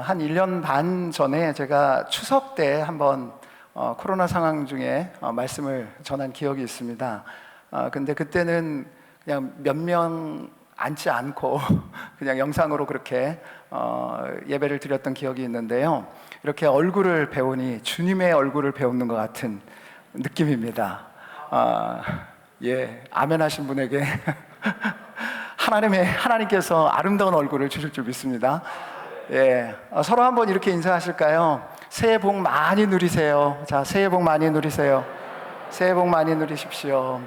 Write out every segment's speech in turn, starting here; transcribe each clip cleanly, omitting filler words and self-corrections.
한 1년 반 전에 제가 추석 때 한번 코로나 상황 중에 말씀을 전한 기억이 있습니다. 근데 그때는 그냥 몇 명 앉지 않고 그냥 영상으로 그렇게 예배를 드렸던 기억이 있는데요. 이렇게 얼굴을 배우니 주님의 얼굴을 배우는 것 같은 느낌입니다. 아멘 하신 분에게 하나님께서 아름다운 얼굴을 주실 줄 믿습니다. 서로 한번 이렇게 인사하실까요? 새해 복 많이 누리세요. 자, 새해 복 많이 누리세요. 새해 복 많이 누리십시오.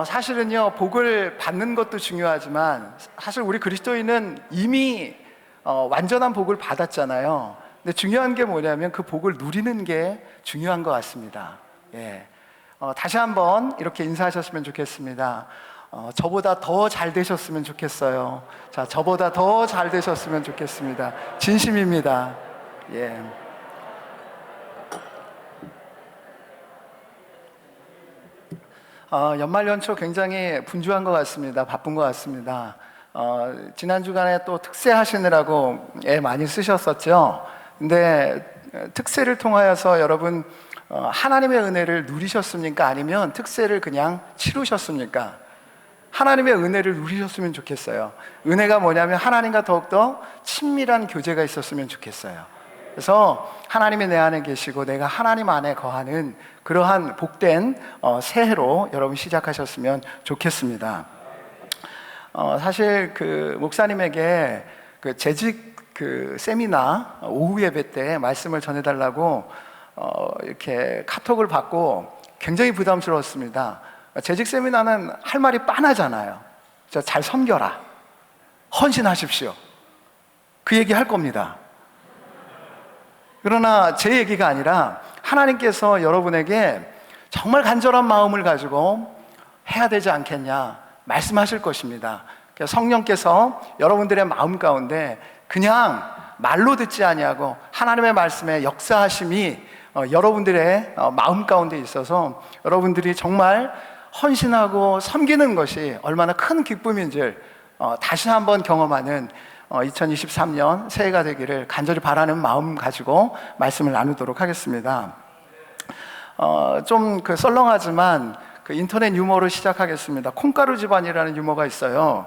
사실은요, 복을 받는 것도 중요하지만 사실 우리 그리스도인은 이미 완전한 복을 받았잖아요. 근데 중요한 게 뭐냐면 그 복을 누리는 게 중요한 것 같습니다. 다시 한번 이렇게 인사하셨으면 좋겠습니다. 저보다 더 잘 되셨으면 좋겠어요. 자, 저보다 더 잘 되셨으면 좋겠습니다. 진심입니다. 연말 연초 굉장히 분주한 것 같습니다. 바쁜 것 같습니다. 지난 주간에 또 특세 하시느라고 애 많이 쓰셨었죠. 근데 특세를 통하여서 여러분 하나님의 은혜를 누리셨습니까? 아니면 특세를 그냥 치르셨습니까? 하나님의 은혜를 누리셨으면 좋겠어요. 은혜가 뭐냐면 하나님과 더욱더 친밀한 교제가 있었으면 좋겠어요. 그래서 하나님이 내 안에 계시고 내가 하나님 안에 거하는 그러한 복된 새해로 여러분 시작하셨으면 좋겠습니다. 사실 그 목사님에게 그 재직 그 세미나 오후 예배 때 말씀을 전해달라고 이렇게 카톡을 받고 굉장히 부담스러웠습니다. 재직 세미나는 할 말이 빤하잖아요. 잘 섬겨라, 헌신하십시오, 그 얘기 할 겁니다. 그러나 제 얘기가 아니라 하나님께서 여러분에게 정말 간절한 마음을 가지고 해야 되지 않겠냐 말씀하실 것입니다. 성령께서 여러분들의 마음 가운데 그냥 말로 듣지 아니하고 하나님의 말씀에 역사하심이 여러분들의 마음 가운데 있어서 여러분들이 정말 헌신하고 섬기는 것이 얼마나 큰 기쁨인지를 다시 한번 경험하는 2023년 새해가 되기를 간절히 바라는 마음 가지고 말씀을 나누도록 하겠습니다. 좀 썰렁하지만 그 인터넷 유머로 시작하겠습니다. 콩가루 집안이라는 유머가 있어요.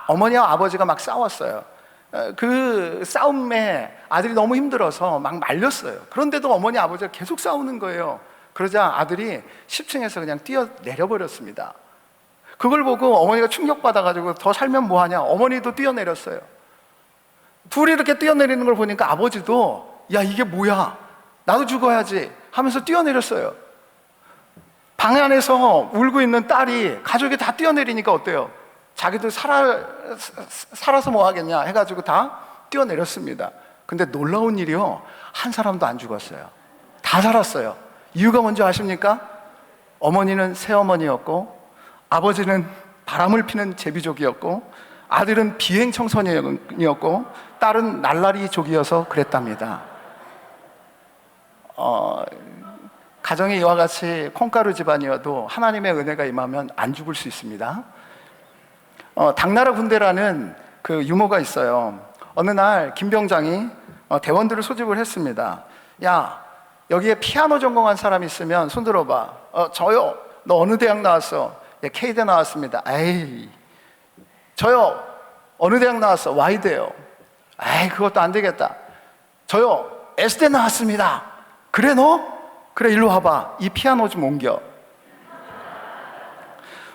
어머니와 아버지가 막 싸웠어요. 그 싸움에 아들이 너무 힘들어서 막 말렸어요. 그런데도 어머니 아버지가 계속 싸우는 거예요. 그러자 아들이 10층에서 그냥 뛰어내려 버렸습니다. 그걸 보고 어머니가 충격받아가지고 더 살면 뭐하냐, 어머니도 뛰어내렸어요. 둘이 이렇게 뛰어내리는 걸 보니까 아버지도 야, 이게 뭐야, 나도 죽어야지 하면서 뛰어내렸어요. 방 안에서 울고 있는 딸이 가족이 다 뛰어내리니까 어때요? 자기도 살아서 뭐 하겠냐 해가지고 다 뛰어내렸습니다. 근데 놀라운 일이요, 한 사람도 안 죽었어요. 다 살았어요. 이유가 뭔지 아십니까? 어머니는 새어머니였고, 아버지는 바람을 피는 제비족이었고, 아들은 비행 청소년이었고, 딸은 날라리족이어서 그랬답니다. 가정이 이와 같이 콩가루 집안이어도 하나님의 은혜가 임하면 안 죽을 수 있습니다. 당나라 군대라는 그 유머가 있어요. 어느 날 김병장이 대원들을 소집을 했습니다. 야, 여기에 피아노 전공한 사람 있으면 손 들어봐. 저요. 너 어느 대학 나왔어? K대 나왔습니다. 에이. 저요. 어느 대학 나왔어? Y대요. 에이, 그것도 안 되겠다. 저요. S대 나왔습니다. 그래, 너? 그래, 일로 와봐. 이 피아노 좀 옮겨.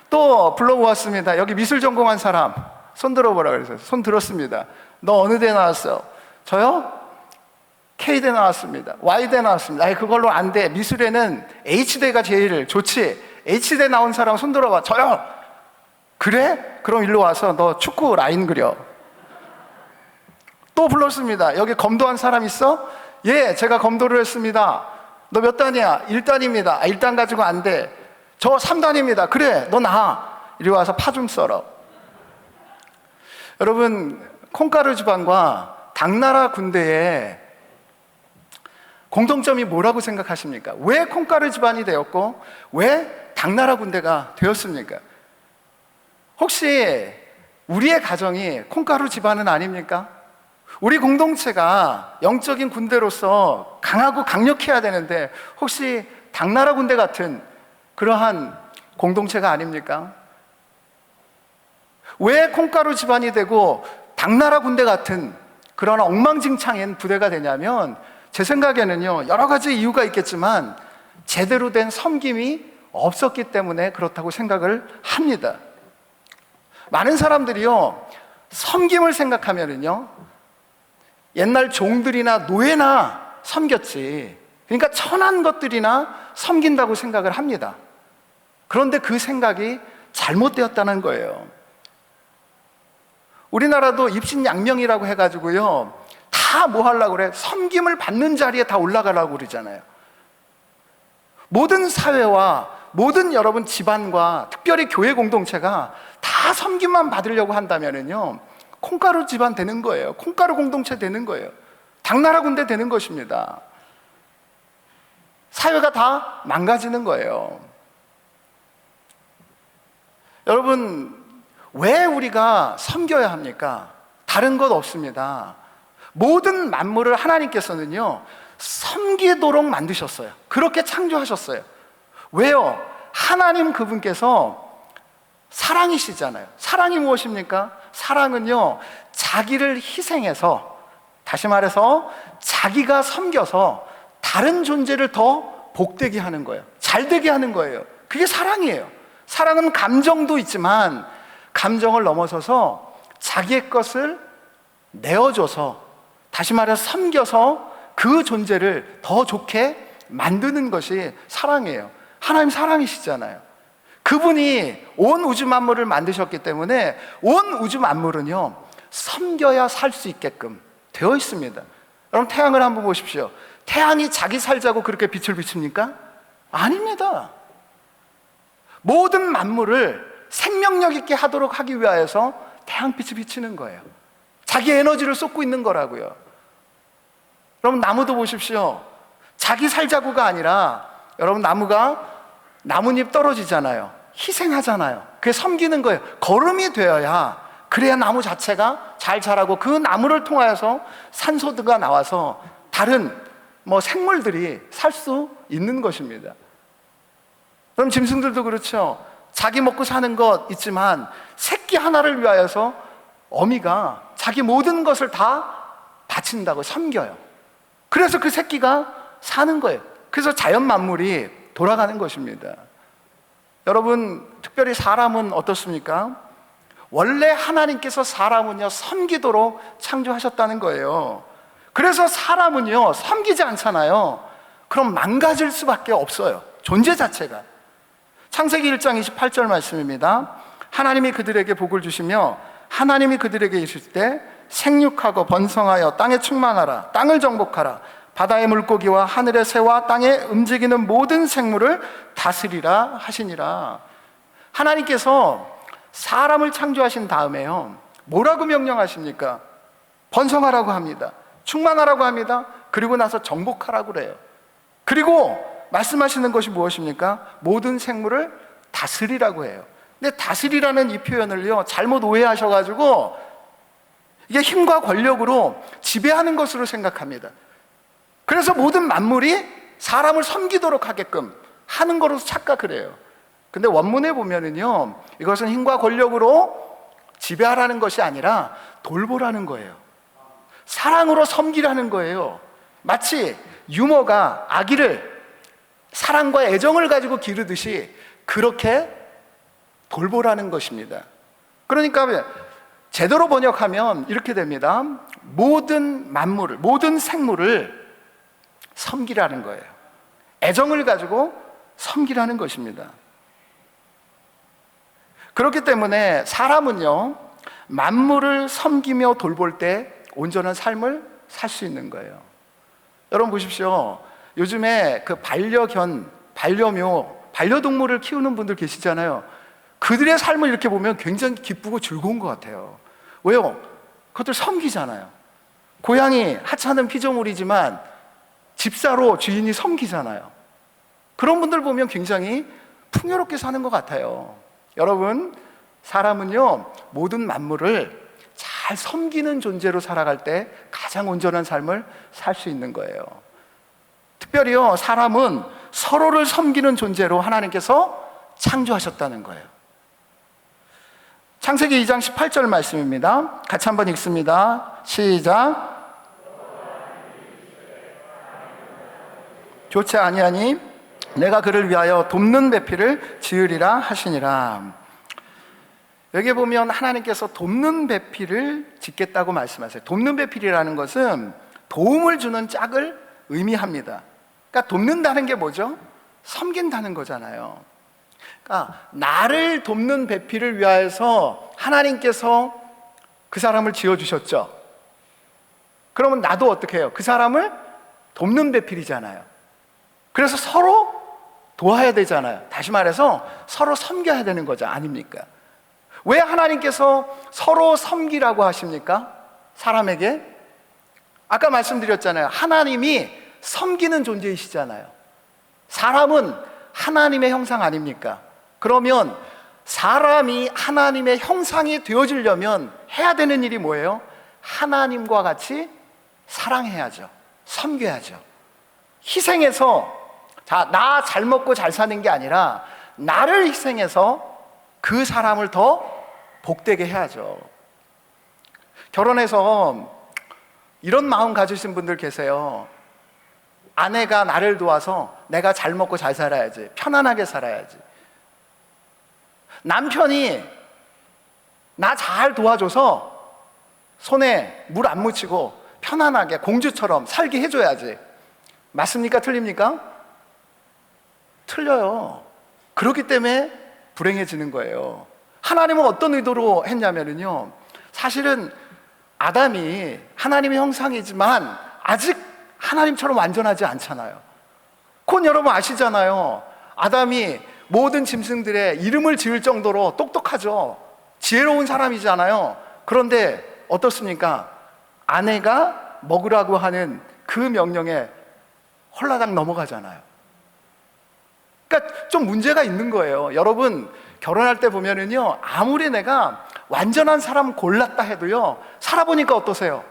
또 불러보았습니다. 여기 미술 전공한 사람 손 들어보라 그랬어요. 손 들었습니다. 너 어느 대 나왔어? 저요? K대 나왔습니다. Y대 나왔습니다. 아이, 그걸로 안 돼. 미술에는 H대가 제일 좋지. H대 나온 사람 손 들어봐. 저요? 그래? 그럼 일로 와서 너 축구 라인 그려. 또 불렀습니다. 여기 검도한 사람 있어? 예, 제가 검도를 했습니다. 너 몇 단이야? 1단입니다. 1단 가지고 안 돼. 저 3단입니다. 그래, 너 나와. 이리 와서 파 좀 썰어. 여러분, 콩가루 집안과 당나라 군대의 공통점이 뭐라고 생각하십니까? 왜 콩가루 집안이 되었고 왜 당나라 군대가 되었습니까? 혹시 우리의 가정이 콩가루 집안은 아닙니까? 우리 공동체가 영적인 군대로서 강하고 강력해야 되는데 혹시 당나라 군대 같은 그러한 공동체가 아닙니까? 왜 콩가루 집안이 되고 당나라 군대 같은 그런 엉망진창인 부대가 되냐면, 제 생각에는요, 여러 가지 이유가 있겠지만 제대로 된 섬김이 없었기 때문에 그렇다고 생각을 합니다. 많은 사람들이요, 섬김을 생각하면은요, 옛날 종들이나 노예나 섬겼지, 그러니까 천한 것들이나 섬긴다고 생각을 합니다. 그런데 그 생각이 잘못되었다는 거예요. 우리나라도 입신양명이라고 해가지고요, 다 뭐 하려고 그래? 섬김을 받는 자리에 다 올라가려고 그러잖아요. 모든 사회와 모든 여러분 집안과 특별히 교회 공동체가 다 섬김만 받으려고 한다면은요, 콩가루 집안 되는 거예요. 콩가루 공동체 되는 거예요. 당나라 군대 되는 것입니다. 사회가 다 망가지는 거예요. 여러분, 왜 우리가 섬겨야 합니까? 다른 것 없습니다. 모든 만물을 하나님께서는요, 섬기도록 만드셨어요. 그렇게 창조하셨어요. 왜요? 하나님 그분께서 사랑이시잖아요. 사랑이 무엇입니까? 사랑은요, 자기를 희생해서, 다시 말해서 자기가 섬겨서 다른 존재를 더 복되게 하는 거예요. 잘되게 하는 거예요. 그게 사랑이에요. 사랑은 감정도 있지만 감정을 넘어서서 자기의 것을 내어줘서, 다시 말해서 섬겨서 그 존재를 더 좋게 만드는 것이 사랑이에요. 하나님 사랑이시잖아요. 그분이 온 우주 만물을 만드셨기 때문에 온 우주 만물은요, 섬겨야 살 수 있게끔 되어 있습니다. 여러분, 태양을 한번 보십시오. 태양이 자기 살자고 그렇게 빛을 비춥니까? 아닙니다. 모든 만물을 생명력 있게 하도록 하기 위하여서 태양빛이 비치는 거예요. 자기 에너지를 쏟고 있는 거라고요. 여러분, 나무도 보십시오. 자기 살자고가 아니라, 여러분, 나무가 나뭇잎 떨어지잖아요. 희생하잖아요. 그게 섬기는 거예요. 거름이 되어야, 그래야 나무 자체가 잘 자라고 그 나무를 통하여서 산소가 나와서 다른 생물들이 살 수 있는 것입니다. 그럼 짐승들도 그렇죠. 자기 먹고 사는 것 있지만 새끼 하나를 위하여서 어미가 자기 모든 것을 다 바친다고 섬겨요. 그래서 그 새끼가 사는 거예요. 그래서 자연 만물이 돌아가는 것입니다. 여러분, 특별히 사람은 어떻습니까? 원래 하나님께서 사람은요, 섬기도록 창조하셨다는 거예요. 그래서 사람은요, 섬기지 않잖아요. 그럼 망가질 수밖에 없어요. 존재 자체가. 창세기 1장 28절 말씀입니다. 하나님이 그들에게 복을 주시며 하나님이 그들에게 이르실 때 생육하고 번성하여 땅에 충만하라, 땅을 정복하라, 바다의 물고기와 하늘의 새와 땅에 움직이는 모든 생물을 다스리라 하시니라. 하나님께서 사람을 창조하신 다음에요, 뭐라고 명령하십니까? 번성하라고 합니다. 충만하라고 합니다. 그리고 나서 정복하라고 그래요. 그리고 말씀하시는 것이 무엇입니까? 모든 생물을 다스리라고 해요. 근데 다스리라는 이 표현을요, 잘못 오해하셔가지고 이게 힘과 권력으로 지배하는 것으로 생각합니다. 그래서 모든 만물이 사람을 섬기도록 하게끔 하는 것으로 착각을 해요. 근데 원문에 보면은요, 이것은 힘과 권력으로 지배하라는 것이 아니라 돌보라는 거예요. 사랑으로 섬기라는 거예요. 마치 유모가 아기를 사랑과 애정을 가지고 기르듯이 그렇게 돌보라는 것입니다. 그러니까 제대로 번역하면 이렇게 됩니다. 모든 만물을, 모든 생물을 섬기라는 거예요. 애정을 가지고 섬기라는 것입니다. 그렇기 때문에 사람은요, 만물을 섬기며 돌볼 때 온전한 삶을 살 수 있는 거예요. 여러분 보십시오. 요즘에 그 반려견, 반려묘, 반려동물을 키우는 분들 계시잖아요. 그들의 삶을 이렇게 보면 굉장히 기쁘고 즐거운 것 같아요. 왜요? 그것들 섬기잖아요. 고양이, 하찮은 피조물이지만 집사로 주인이 섬기잖아요. 그런 분들 보면 굉장히 풍요롭게 사는 것 같아요. 여러분, 사람은요, 모든 만물을 잘 잘 섬기는 존재로 살아갈 때 가장 온전한 삶을 살 수 있는 거예요. 특별히요, 사람은 서로를 섬기는 존재로 하나님께서 창조하셨다는 거예요. 창세기 2장 18절 말씀입니다. 같이 한번 읽습니다. 시작. 좋지 아니하니 내가 그를 위하여 돕는 배필을 지으리라 하시니라. 여기 보면 하나님께서 돕는 배필을 짓겠다고 말씀하세요. 돕는 배필이라는 것은 도움을 주는 짝을 의미합니다. 그러니까 돕는다는 게 뭐죠? 섬긴다는 거잖아요. 그러니까 나를 돕는 배필을 위하여서 하나님께서 그 사람을 지어주셨죠. 그러면 나도 어떻게 해요? 그 사람을 돕는 배필이잖아요. 그래서 서로 도와야 되잖아요. 다시 말해서 서로 섬겨야 되는 거죠. 아닙니까? 왜 하나님께서 서로 섬기라고 하십니까? 사람에게? 아까 말씀드렸잖아요. 하나님이 섬기는 존재이시잖아요. 사람은 하나님의 형상 아닙니까? 그러면 사람이 하나님의 형상이 되어지려면 해야 되는 일이 뭐예요? 하나님과 같이 사랑해야죠. 섬겨야죠. 희생해서 나 잘 먹고 잘 사는 게 아니라 나를 희생해서 그 사람을 더 복되게 해야죠. 결혼해서 이런 마음 가지신 분들 계세요. 아내가 나를 도와서 내가 잘 먹고 잘 살아야지, 편안하게 살아야지. 남편이 나 잘 도와줘서 손에 물 안 묻히고 편안하게 공주처럼 살게 해줘야지. 맞습니까? 틀립니까? 틀려요. 그렇기 때문에 불행해지는 거예요. 하나님은 어떤 의도로 했냐면요, 사실은 아담이 하나님의 형상이지만 아직 하나님처럼 완전하지 않잖아요. 그건 여러분 아시잖아요. 아담이 모든 짐승들의 이름을 지을 정도로 똑똑하죠. 지혜로운 사람이잖아요. 그런데 어떻습니까? 아내가 먹으라고 하는 그 명령에 홀라당 넘어가잖아요. 그러니까 좀 문제가 있는 거예요. 여러분, 결혼할 때 보면은요, 아무리 내가 완전한 사람 골랐다 해도요, 살아보니까 어떠세요?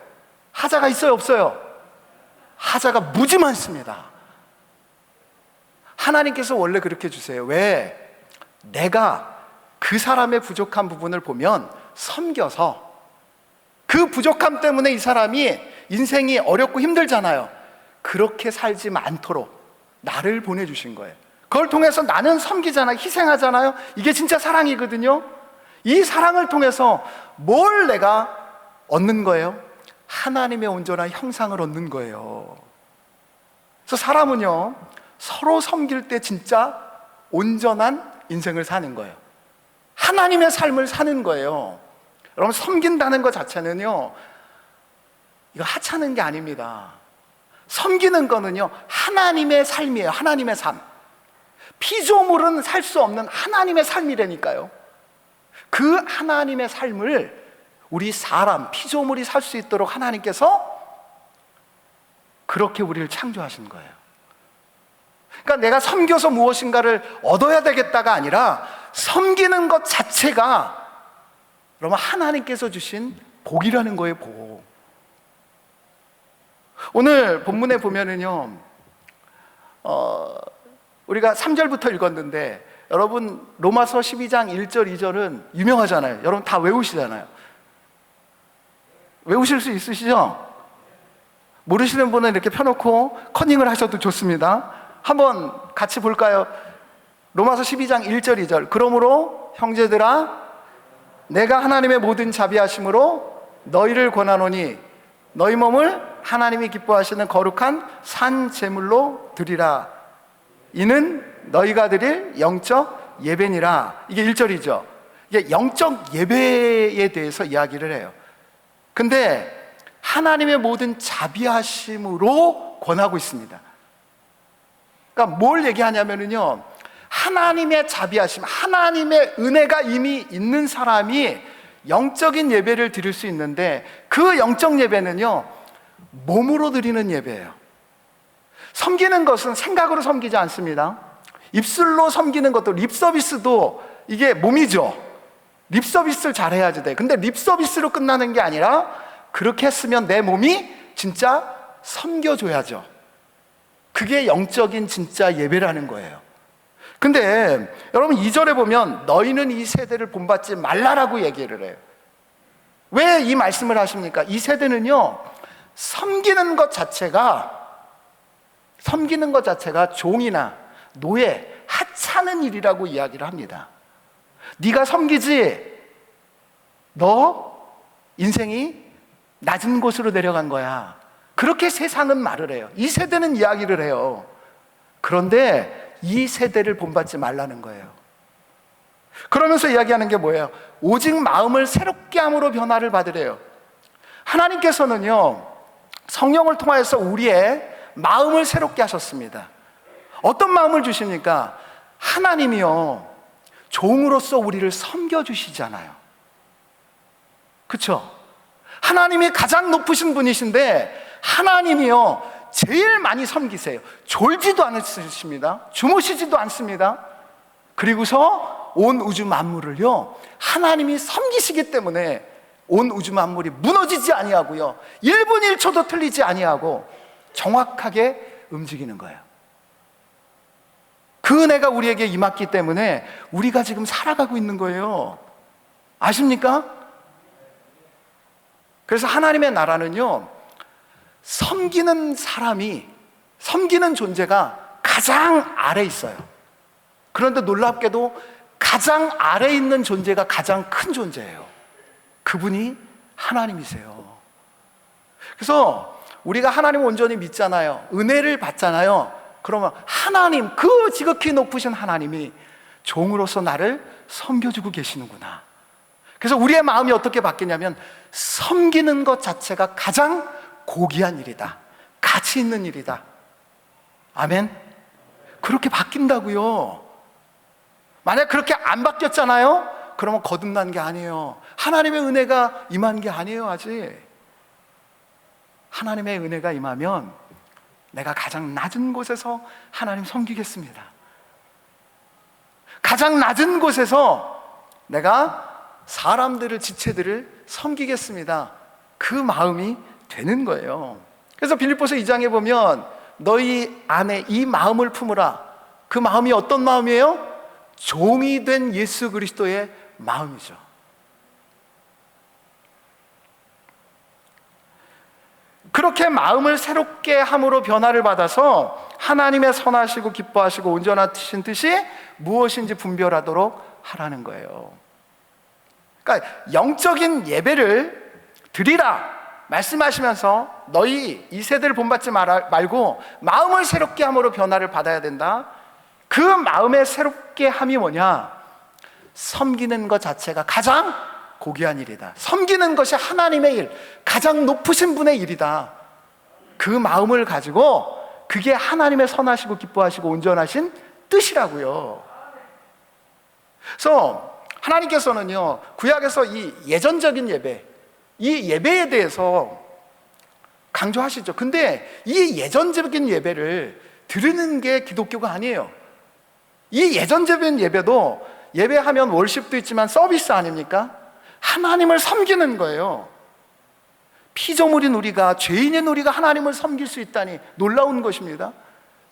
하자가 있어요, 없어요? 하자가 무지 많습니다. 하나님께서 원래 그렇게 주세요. 왜? 내가 그 사람의 부족한 부분을 보면 섬겨서 그 부족함 때문에 이 사람이 인생이 어렵고 힘들잖아요. 그렇게 살지 않도록 나를 보내주신 거예요. 그걸 통해서 나는 섬기잖아요. 희생하잖아요. 이게 진짜 사랑이거든요. 이 사랑을 통해서 뭘 내가 얻는 거예요? 하나님의 온전한 형상을 얻는 거예요. 그래서 사람은요, 서로 섬길 때 진짜 온전한 인생을 사는 거예요. 하나님의 삶을 사는 거예요. 여러분, 섬긴다는 것 자체는요, 이거 하찮은 게 아닙니다. 섬기는 거는요, 하나님의 삶이에요. 하나님의 삶. 피조물은 살 수 없는 하나님의 삶이라니까요. 그 하나님의 삶을 우리 사람, 피조물이 살 수 있도록 하나님께서 그렇게 우리를 창조하신 거예요. 그러니까 내가 섬겨서 무엇인가를 얻어야 되겠다가 아니라 섬기는 것 자체가 여러분 하나님께서 주신 복이라는 거예요. 복. 오늘 본문에 보면은요, 우리가 3절부터 읽었는데 여러분 로마서 12장 1절 2절은 유명하잖아요. 여러분 다 외우시잖아요. 외우실 수 있으시죠? 모르시는 분은 이렇게 펴놓고 커닝을 하셔도 좋습니다. 한번 같이 볼까요? 로마서 12장 1절 2절. 그러므로 형제들아, 내가 하나님의 모든 자비하심으로 너희를 권하노니 너희 몸을 하나님이 기뻐하시는 거룩한 산 제물로 드리라. 이는 너희가 드릴 영적 예배니라. 이게 1절이죠. 이게 영적 예배에 대해서 이야기를 해요. 근데 하나님의 모든 자비하심으로 권하고 있습니다. 그러니까 뭘 얘기하냐면요, 하나님의 자비하심, 하나님의 은혜가 이미 있는 사람이 영적인 예배를 드릴 수 있는데, 그 영적 예배는요, 몸으로 드리는 예배예요. 섬기는 것은 생각으로 섬기지 않습니다. 입술로 섬기는 것도, 립서비스도 이게 몸이죠. 립서비스를 잘해야지 돼. 근데 립서비스로 끝나는 게 아니라 그렇게 했으면 내 몸이 진짜 섬겨줘야죠. 그게 영적인 진짜 예배라는 거예요. 근데 여러분 2절에 보면 너희는 이 세대를 본받지 말라라고 얘기를 해요. 왜 이 말씀을 하십니까? 이 세대는요, 섬기는 것 자체가 종이나 노예, 하찮은 일이라고 이야기를 합니다. 네가 섬기지, 너 인생이 낮은 곳으로 내려간 거야. 그렇게 세상은 말을 해요. 이 세대는 이야기를 해요. 그런데 이 세대를 본받지 말라는 거예요. 그러면서 이야기하는 게 뭐예요? 오직 마음을 새롭게 함으로 변화를 받으래요. 하나님께서는요, 성령을 통하여서 우리의 마음을 새롭게 하셨습니다. 어떤 마음을 주십니까? 하나님이요, 종으로서 우리를 섬겨주시잖아요. 그렇죠? 하나님이 가장 높으신 분이신데 하나님이요, 제일 많이 섬기세요. 졸지도 않으십니다. 주무시지도 않습니다. 그리고서 온 우주 만물을요, 하나님이 섬기시기 때문에 온 우주 만물이 무너지지 아니하고요, 1분 1초도 틀리지 아니하고 정확하게 움직이는 거예요. 그 은혜가 우리에게 임했기 때문에 우리가 지금 살아가고 있는 거예요. 아십니까? 그래서 하나님의 나라는요, 섬기는 존재가 가장 아래 있어요. 그런데 놀랍게도 가장 아래 있는 존재가 가장 큰 존재예요. 그분이 하나님이세요. 그래서 우리가 하나님을 온전히 믿잖아요. 은혜를 받잖아요. 그러면 하나님, 그 지극히 높으신 하나님이 종으로서 나를 섬겨주고 계시는구나. 그래서 우리의 마음이 어떻게 바뀌냐면 섬기는 것 자체가 가장 고귀한 일이다, 가치 있는 일이다. 아멘? 그렇게 바뀐다고요. 만약 그렇게 안 바뀌었잖아요? 그러면 거듭난 게 아니에요. 하나님의 은혜가 임한 게 아니에요. 아직 하나님의 은혜가 임하면 내가 가장 낮은 곳에서 하나님 섬기겠습니다. 가장 낮은 곳에서 내가 사람들을, 지체들을 섬기겠습니다. 그 마음이 되는 거예요. 그래서 빌립보서 2장에 보면 너희 안에 이 마음을 품으라. 그 마음이 어떤 마음이에요? 종이 된 예수 그리스도의 마음이죠. 그렇게 마음을 새롭게 함으로 변화를 받아서 하나님의 선하시고 기뻐하시고 온전하신 뜻이 무엇인지 분별하도록 하라는 거예요. 그러니까 영적인 예배를 드리라 말씀하시면서 너희 이 세대를 본받지 말고 마음을 새롭게 함으로 변화를 받아야 된다. 그 마음의 새롭게 함이 뭐냐? 섬기는 것 자체가 가장 고귀한 일이다. 섬기는 것이 하나님의 일, 가장 높으신 분의 일이다. 그 마음을 가지고 그게 하나님의 선하시고 기뻐하시고 온전하신 뜻이라고요. 그래서 하나님께서는요, 구약에서 이 예전적인 예배, 이 예배에 대해서 강조하시죠. 근데 이 예전적인 예배를 드리는 게 기독교가 아니에요. 이 예전적인 예배도 예배하면 월십도 있지만 서비스 아닙니까? 하나님을 섬기는 거예요. 피조물인 우리가, 죄인인 우리가 하나님을 섬길 수 있다니 놀라운 것입니다.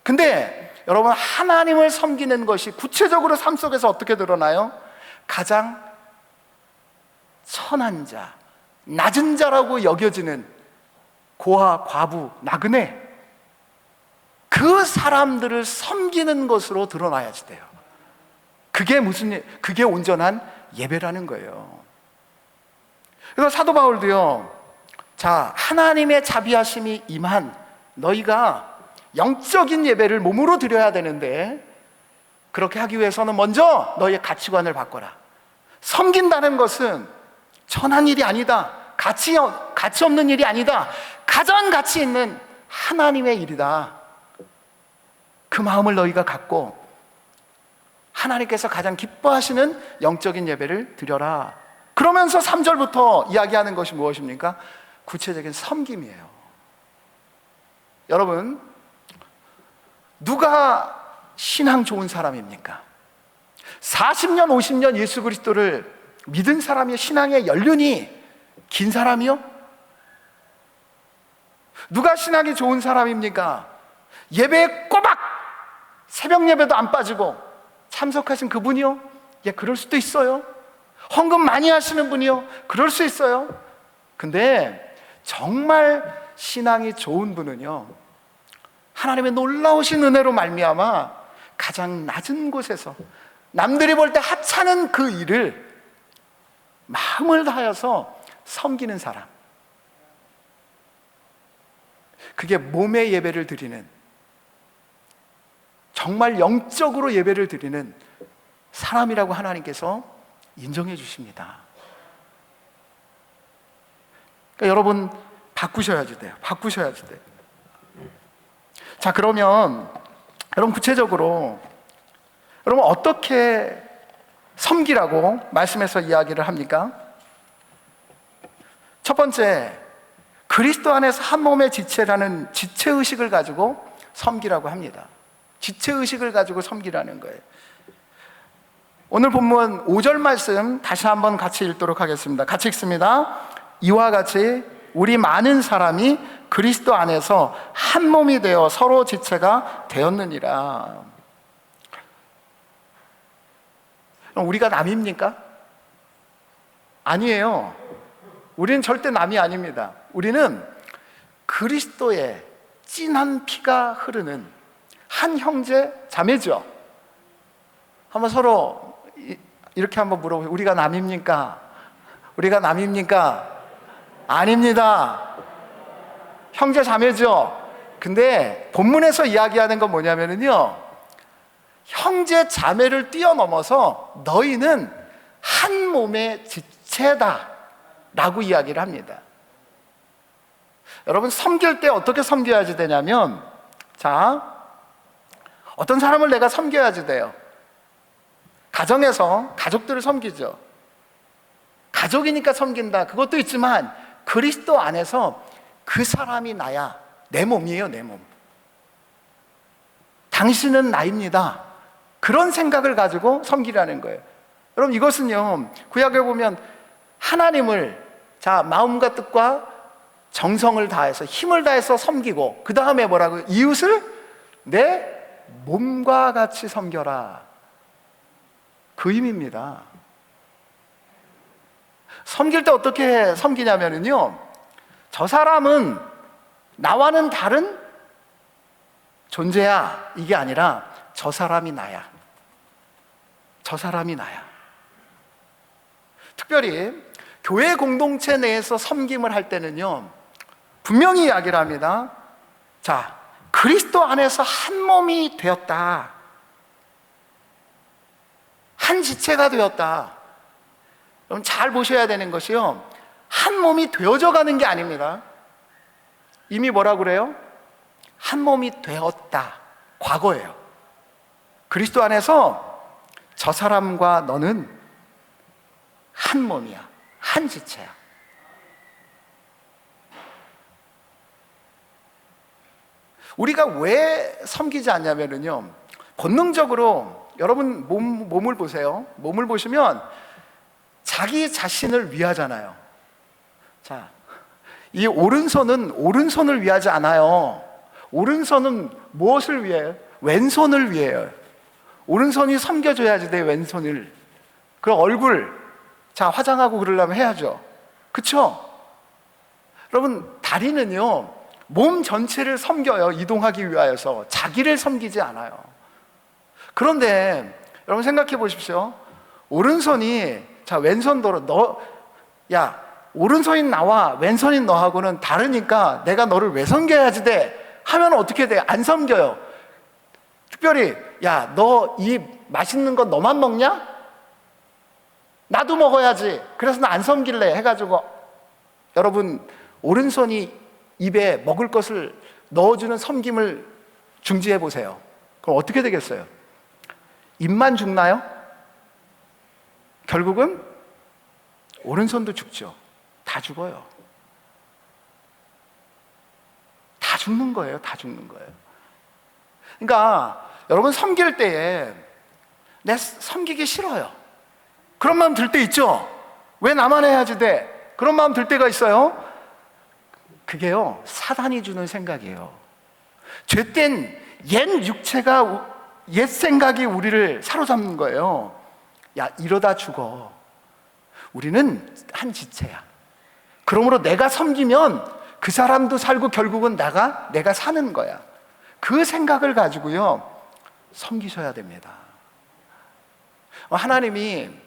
근데 여러분, 하나님을 섬기는 것이 구체적으로 삶 속에서 어떻게 드러나요? 가장 천한 자, 낮은 자라고 여겨지는 고아, 과부, 나그네, 그 사람들을 섬기는 것으로 드러나야지 돼요. 그게 온전한 예배라는 거예요. 그래서 사도 바울도요, 자, 하나님의 자비하심이 임한 너희가 영적인 예배를 몸으로 드려야 되는데, 그렇게 하기 위해서는 먼저 너희의 가치관을 바꿔라. 섬긴다는 것은 천한 일이 아니다. 가치 없는 일이 아니다. 가장 가치 있는 하나님의 일이다. 그 마음을 너희가 갖고 하나님께서 가장 기뻐하시는 영적인 예배를 드려라. 그러면서 3절부터 이야기하는 것이 무엇입니까? 구체적인 섬김이에요. 여러분, 누가 신앙 좋은 사람입니까? 40년, 50년 예수 그리스도를 믿은 사람이 신앙의 연륜이 긴 사람이요? 누가 신앙이 좋은 사람입니까? 예배에 꼬박 새벽 예배도 안 빠지고 참석하신 그분이요? 예, 그럴 수도 있어요. 헌금 많이 하시는 분이요? 그럴 수 있어요. 근데 정말 신앙이 좋은 분은요, 하나님의 놀라우신 은혜로 말미암아 가장 낮은 곳에서 남들이 볼 때 하찮은 그 일을 마음을 다하여서 섬기는 사람, 그게 몸의 예배를 드리는, 정말 영적으로 예배를 드리는 사람이라고 하나님께서 인정해 주십니다. 그러니까 여러분 바꾸셔야지 돼요. 바꾸셔야지 돼요. 자, 그러면 여러분 구체적으로 여러분 어떻게 섬기라고 말씀에서 이야기를 합니까? 첫 번째, 그리스도 안에서 한 몸의 지체라는 지체의식을 가지고 섬기라고 합니다. 지체의식을 가지고 섬기라는 거예요. 오늘 본문 5절 말씀 다시 한번 같이 읽도록 하겠습니다. 같이 읽습니다. 이와 같이 우리 많은 사람이 그리스도 안에서 한 몸이 되어 서로 지체가 되었느니라. 우리가 남입니까? 아니에요. 우리는 절대 남이 아닙니다. 우리는 그리스도의 진한 피가 흐르는 한 형제 자매죠. 한번 서로 이렇게 한번 물어보세요. 우리가 남입니까? 우리가 남입니까? 아닙니다. 형제 자매죠. 근데 본문에서 이야기하는 건 뭐냐면요, 형제 자매를 뛰어넘어서 너희는 한 몸의 지체다 라고 이야기를 합니다. 여러분, 섬길 때 어떻게 섬겨야지 되냐면, 자, 어떤 사람을 내가 섬겨야지 돼요. 가정에서 가족들을 섬기죠. 가족이니까 섬긴다, 그것도 있지만 그리스도 안에서 그 사람이 나야, 내 몸이에요, 내 몸. 당신은 나입니다. 그런 생각을 가지고 섬기라는 거예요. 여러분, 이것은요, 구약에 보면 하나님을, 자, 마음과 뜻과 정성을 다해서 힘을 다해서 섬기고, 그 다음에 뭐라고? 이웃을 내 몸과 같이 섬겨라. 그 의미입니다. 섬길 때 어떻게 섬기냐면요, 저 사람은 나와는 다른 존재야, 이게 아니라 저 사람이 나야. 저 사람이 나야. 특별히 교회 공동체 내에서 섬김을 할 때는요, 분명히 이야기를 합니다. 자, 그리스도 안에서 한 몸이 되었다, 한 지체가 되었다. 여러분 잘 보셔야 되는 것이요, 한 몸이 되어져 가는 게 아닙니다. 이미 뭐라고 그래요? 한 몸이 되었다, 과거예요. 그리스도 안에서 저 사람과 너는 한 몸이야, 한 지체야. 우리가 왜 섬기지 않냐면요, 본능적으로 여러분 몸을 보세요. 몸을 보시면 자기 자신을 위하잖아요. 자, 이 오른손은 오른손을 위하지 않아요. 오른손은 무엇을 위해요? 왼손을 위해요. 오른손이 섬겨줘야지 내 왼손을. 그럼 얼굴, 자, 화장하고 그러려면 해야죠. 그쵸? 여러분, 다리는요, 몸 전체를 섬겨요. 이동하기 위하여서. 자기를 섬기지 않아요. 그런데 여러분 생각해 보십시오. 오른손이, 자, 왼손도 야, 오른손인 나와 왼손인 너하고는 다르니까 내가 너를 왜 섬겨야지 돼? 하면 어떻게 돼? 안 섬겨요. 특별히, 야, 너 이 맛있는 거 너만 먹냐? 나도 먹어야지. 그래서 나 안 섬길래 해가지고, 여러분, 오른손이 입에 먹을 것을 넣어주는 섬김을 중지해 보세요. 그럼 어떻게 되겠어요? 입만 죽나요? 결국은 오른손도 죽죠. 다 죽어요. 다 죽는 거예요. 다 죽는 거예요. 그러니까 여러분 섬길 때에 내 섬기기 싫어요. 그런 마음 들 때 있죠? 왜 나만 해야지 돼? 그런 마음 들 때가 있어요. 그게요, 사단이 주는 생각이에요. 죄된 옛 육체가, 옛 생각이 우리를 사로잡는 거예요. 야, 이러다 죽어. 우리는 한 지체야. 그러므로 내가 섬기면 그 사람도 살고 결국은 내가 사는 거야. 그 생각을 가지고요, 섬기셔야 됩니다. 하나님이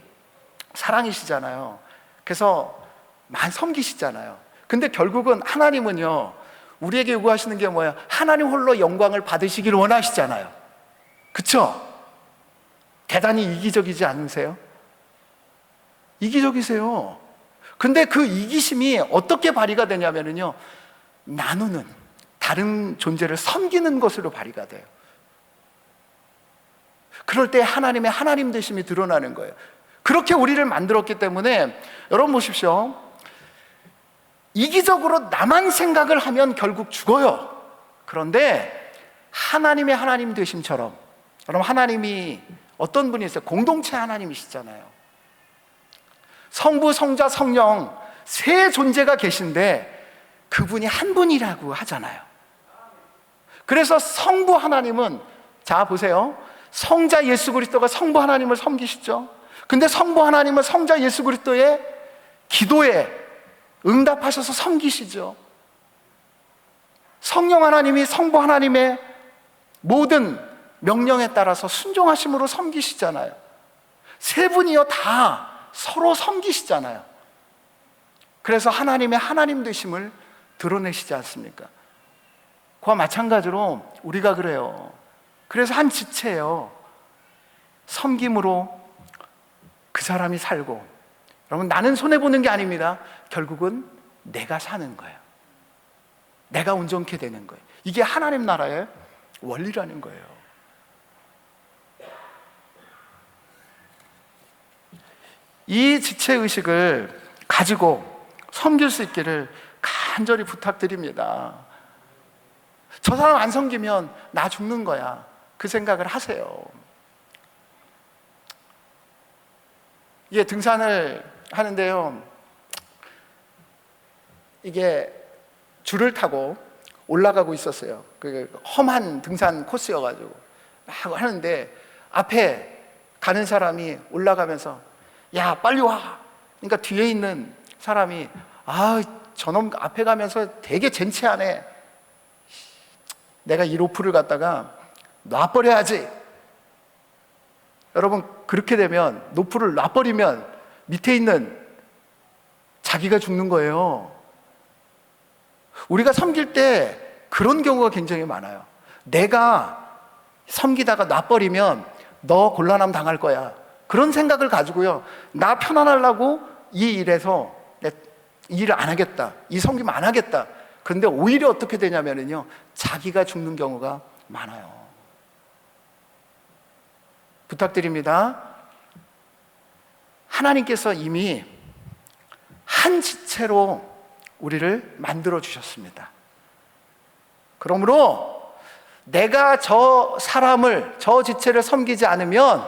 사랑이시잖아요. 그래서 많이 섬기시잖아요. 근데 결국은 하나님은요, 우리에게 요구하시는 게 뭐예요? 하나님 홀로 영광을 받으시기를 원하시잖아요. 그쵸? 대단히 이기적이지 않으세요? 이기적이세요. 근데 그 이기심이 어떻게 발휘가 되냐면요, 나누는, 다른 존재를 섬기는 것으로 발휘가 돼요. 그럴 때 하나님의 하나님 되심이 드러나는 거예요. 그렇게 우리를 만들었기 때문에 여러분 보십시오. 이기적으로 나만 생각을 하면 결국 죽어요. 그런데 하나님의 하나님 되심처럼, 여러분 하나님이 어떤 분이세요? 공동체 하나님이시잖아요. 성부, 성자, 성령 세 존재가 계신데 그분이 한 분이라고 하잖아요. 그래서 성부 하나님은, 자 보세요, 성자 예수 그리스도가 성부 하나님을 섬기시죠. 근데 성부 하나님은 성자 예수 그리스도의 기도에 응답하셔서 섬기시죠. 성령 하나님이 성부 하나님의 모든 명령에 따라서 순종하심으로 섬기시잖아요. 세 분이요 다 서로 섬기시잖아요. 그래서 하나님의 하나님 되심을 드러내시지 않습니까? 그와 마찬가지로 우리가 그래요. 그래서 한 지체예요. 섬김으로 그 사람이 살고, 여러분 나는 손해보는 게 아닙니다. 결국은 내가 사는 거예요. 내가 온전케 되는 거예요. 이게 하나님 나라의 원리라는 거예요. 이 지체의식을 가지고 섬길 수 있기를 간절히 부탁드립니다. 저 사람 안 섬기면 나 죽는 거야, 그 생각을 하세요. 이게 등산을 하는데요, 이게 줄을 타고 올라가고 있었어요. 그 험한 등산 코스여가지고 막 하는데 앞에 가는 사람이 올라가면서 야 빨리 와. 그러니까 뒤에 있는 사람이 아 저놈 앞에 가면서 되게 젠치하네. 내가 이 로프를 갖다가 놔버려야지. 여러분 그렇게 되면, 로프를 놔버리면 밑에 있는 자기가 죽는 거예요. 우리가 섬길 때 그런 경우가 굉장히 많아요. 내가 섬기다가 놔버리면 너 곤란함 당할 거야, 그런 생각을 가지고요, 나 편안하려고 이 일에서 이 일을 안 하겠다, 이 섬김 안 하겠다. 그런데 오히려 어떻게 되냐면요, 자기가 죽는 경우가 많아요. 부탁드립니다. 하나님께서 이미 한 지체로 우리를 만들어 주셨습니다. 그러므로 내가 저 사람을, 저 지체를 섬기지 않으면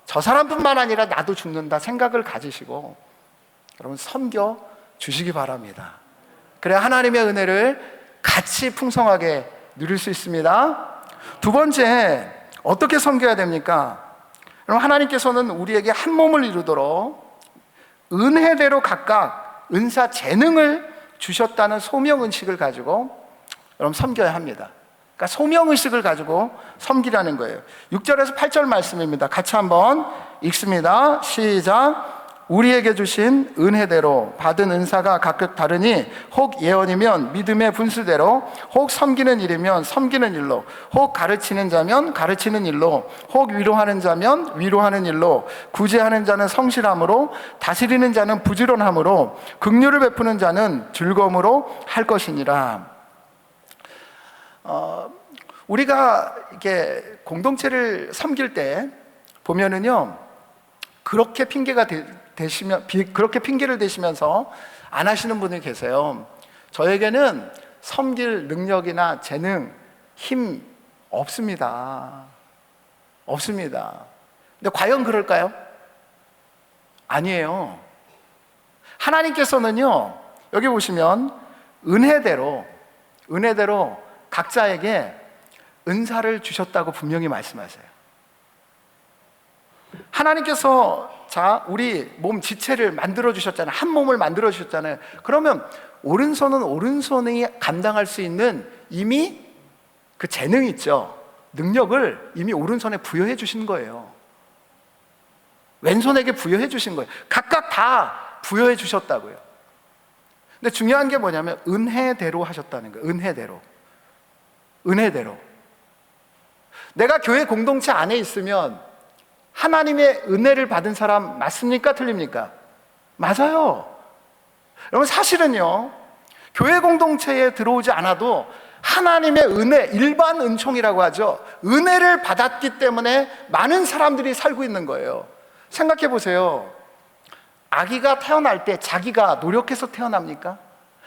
저 사람뿐만 아니라 나도 죽는다 생각을 가지시고 여러분 섬겨 주시기 바랍니다. 그래야 하나님의 은혜를 같이 풍성하게 누릴 수 있습니다. 두 번째, 어떻게 섬겨야 됩니까? 여러분 하나님께서는 우리에게 한 몸을 이루도록 은혜대로 각각 은사 재능을 주셨다는 소명의식을 가지고 여러분 섬겨야 합니다. 그러니까 소명의식을 가지고 섬기라는 거예요. 6절에서 8절 말씀입니다. 같이 한번 읽습니다. 시작. 우리에게 주신 은혜대로 받은 은사가 각각 다르니 혹 예언이면 믿음의 분수대로, 혹 섬기는 일이면 섬기는 일로, 혹 가르치는 자면 가르치는 일로, 혹 위로하는 자면 위로하는 일로, 구제하는 자는 성실함으로, 다스리는 자는 부지런함으로, 긍휼을 베푸는 자는 즐거움으로 할 것이니라. 우리가 이렇게 공동체를 섬길 때 보면은요, 그렇게 그렇게 핑계를 대시면서 안 하시는 분이 계세요. 저에게는 섬길 능력이나 재능, 힘 없습니다. 없습니다. 근데 과연 그럴까요? 아니에요. 하나님께서는요, 여기 보시면 은혜대로 각자에게 은사를 주셨다고 분명히 말씀하세요. 하나님께서 우리 몸 지체를 만들어 주셨잖아요. 한 몸을 만들어 주셨잖아요. 그러면 오른손은 오른손이 감당할 수 있는 이미 그 재능이 있죠. 능력을 이미 오른손에 부여해 주신 거예요. 왼손에게 부여해 주신 거예요. 각각 다 부여해 주셨다고요. 근데 중요한 게 뭐냐면 은혜대로 하셨다는 거예요. 은혜대로. 내가 교회 공동체 안에 있으면 하나님의 은혜를 받은 사람 맞습니까? 틀립니까? 맞아요. 여러분, 사실은요, 교회 공동체에 들어오지 않아도 하나님의 은혜, 일반 은총이라고 하죠. 은혜를 받았기 때문에 많은 사람들이 살고 있는 거예요. 생각해 보세요. 아기가 태어날 때 자기가 노력해서 태어납니까?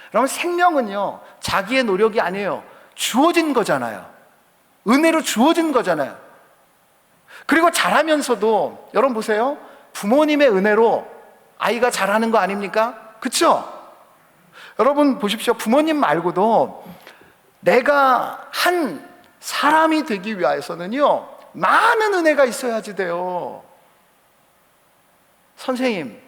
그러면 생명은요, 자기의 노력이 아니에요. 주어진 거잖아요. 은혜로 주어진 거잖아요. 그리고 자라면서도 여러분 보세요. 부모님의 은혜로 아이가 자라는 거 아닙니까? 그렇죠? 여러분 보십시오. 부모님 말고도 내가 한 사람이 되기 위해서는요, 많은 은혜가 있어야지 돼요. 선생님,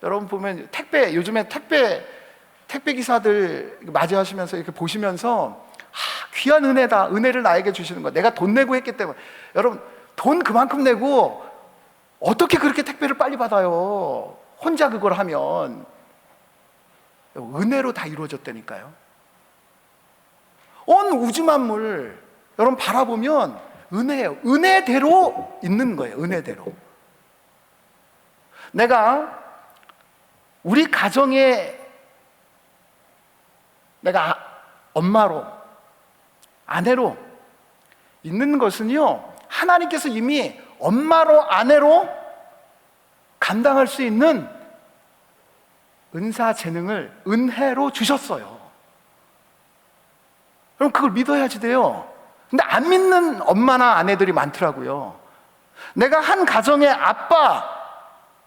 여러분 보면 요즘에 택배 기사들 맞이하시면서 이렇게 보시면서 귀한 은혜다, 은혜를 나에게 주시는 거. 내가 돈 내고 했기 때문에. 여러분, 돈 그만큼 내고 어떻게 그렇게 택배를 빨리 받아요? 혼자 그걸 하면. 은혜로 다 이루어졌다니까요. 온 우주 만물 여러분 바라보면 은혜예요. 은혜대로 있는 거예요. 은혜대로. 내가 우리 가정에 내가 엄마로, 아내로 있는 것은요, 하나님께서 이미 엄마로, 아내로 감당할 수 있는 은사, 재능을 은혜로 주셨어요. 그럼 그걸 믿어야지 돼요. 근데 안 믿는 엄마나 아내들이 많더라고요. 내가 한 가정의 아빠,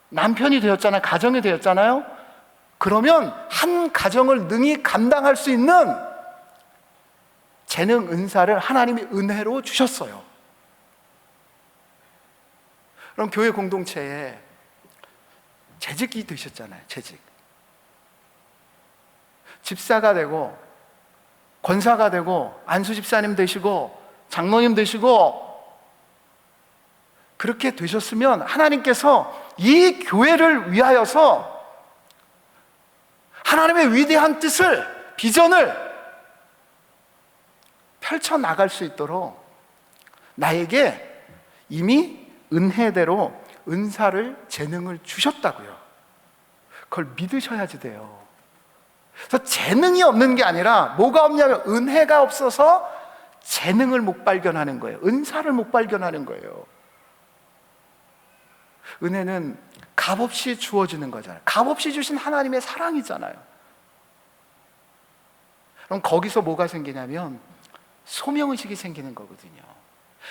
남편이 되었잖아요. 가정이 되었잖아요. 그러면 한 가정을 능히 감당할 수 있는 재능, 은사를 하나님이 은혜로 주셨어요. 그럼 교회 공동체에 재직이 되셨잖아요. 재직. 집사가 되고 권사가 되고 안수 집사님 되시고 장로님 되시고 그렇게 되셨으면 하나님께서 이 교회를 위하여서 하나님의 위대한 뜻을, 비전을 펼쳐나갈 수 있도록 나에게 이미 은혜대로 은사를, 재능을 주셨다고요. 그걸 믿으셔야지 돼요. 그래서 재능이 없는 게 아니라 뭐가 없냐면 은혜가 없어서 재능을 못 발견하는 거예요. 은사를 못 발견하는 거예요. 은혜는 값없이 주어지는 거잖아요. 값없이 주신 하나님의 사랑이잖아요. 그럼 거기서 뭐가 생기냐면 소명의식이 생기는 거거든요.